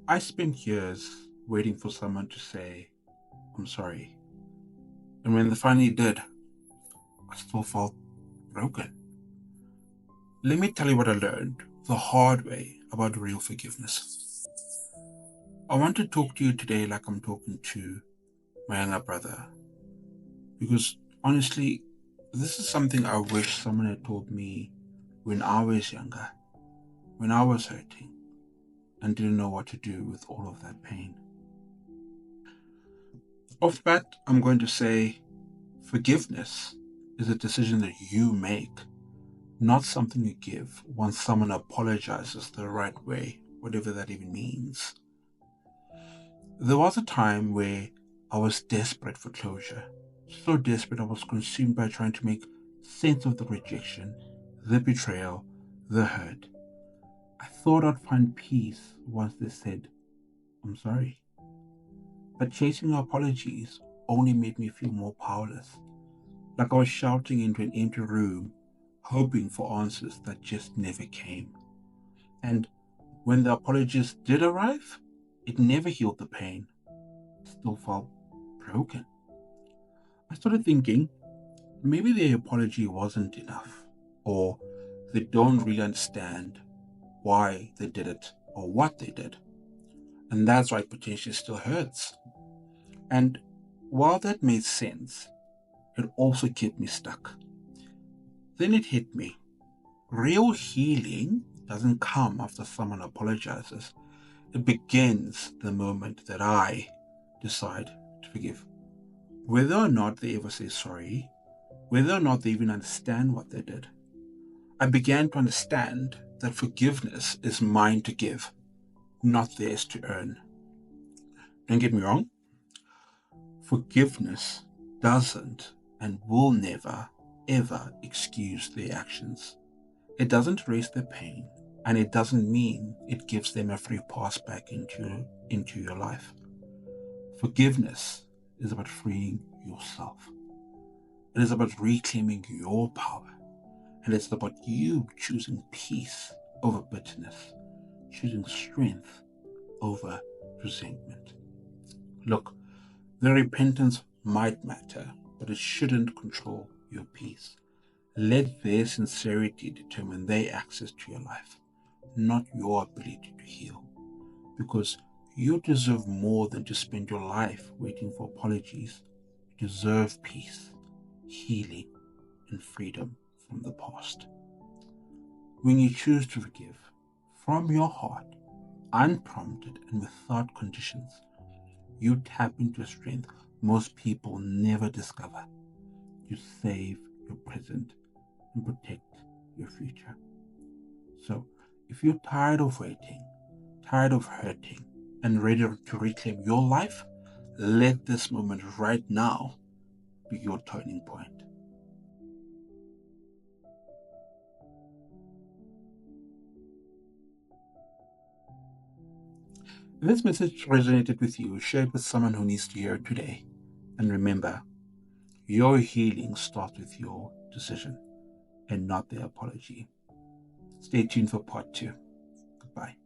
I spent years waiting for someone to say, I'm sorry. And when they finally did, I still felt broken. Let me tell you what I learned the hard way about real forgiveness. I want to talk to you today like I'm talking to my younger brother because honestly, this is something I wish someone had told me when I was younger, when I was hurting and didn't know what to do with all of that pain. Off the bat, I'm going to say forgiveness is a decision that you make, not something you give once someone apologizes the right way, whatever that even means. There was a time where I was desperate for closure. So desperate I was consumed by trying to make sense of the rejection, the betrayal, the hurt. I thought I'd find peace once they said, I'm sorry. But chasing apologies only made me feel more powerless, like I was shouting into an empty room, hoping for answers that just never came. And when the apologies did arrive, it never healed the pain. It still felt broken. I started thinking maybe the apology wasn't enough, or they don't really understand why they did it or what they did. And that's why it potentially still hurts. And while that made sense, it also kept me stuck. Then it hit me. Real healing doesn't come after someone apologizes. It begins the moment that I decide to forgive. Whether or not they ever say sorry, whether or not they even understand what they did, I began to understand that forgiveness is mine to give, not theirs to earn. Don't get me wrong, forgiveness doesn't and will never, ever excuse their actions. It doesn't erase their pain, and it doesn't mean it gives them a free pass back into your life. Forgiveness is about freeing yourself. It is about reclaiming your power. And it's about you choosing peace over bitterness, choosing strength over resentment. Look, the repentance might matter, but it shouldn't control your peace. Let their sincerity determine their access to your life, not your ability to heal. Because you deserve more than to spend your life waiting for apologies. You deserve peace, healing, and freedom from the past. When you choose to forgive from your heart, unprompted and without conditions, you tap into a strength most people never discover. You save your present and protect your future. So, if you're tired of waiting, tired of hurting, and ready to reclaim your life, let this moment right now be your turning point. If this message resonated with you, share it with someone who needs to hear it today. And remember, your healing starts with your decision and not their apology. Stay tuned for part two. Goodbye.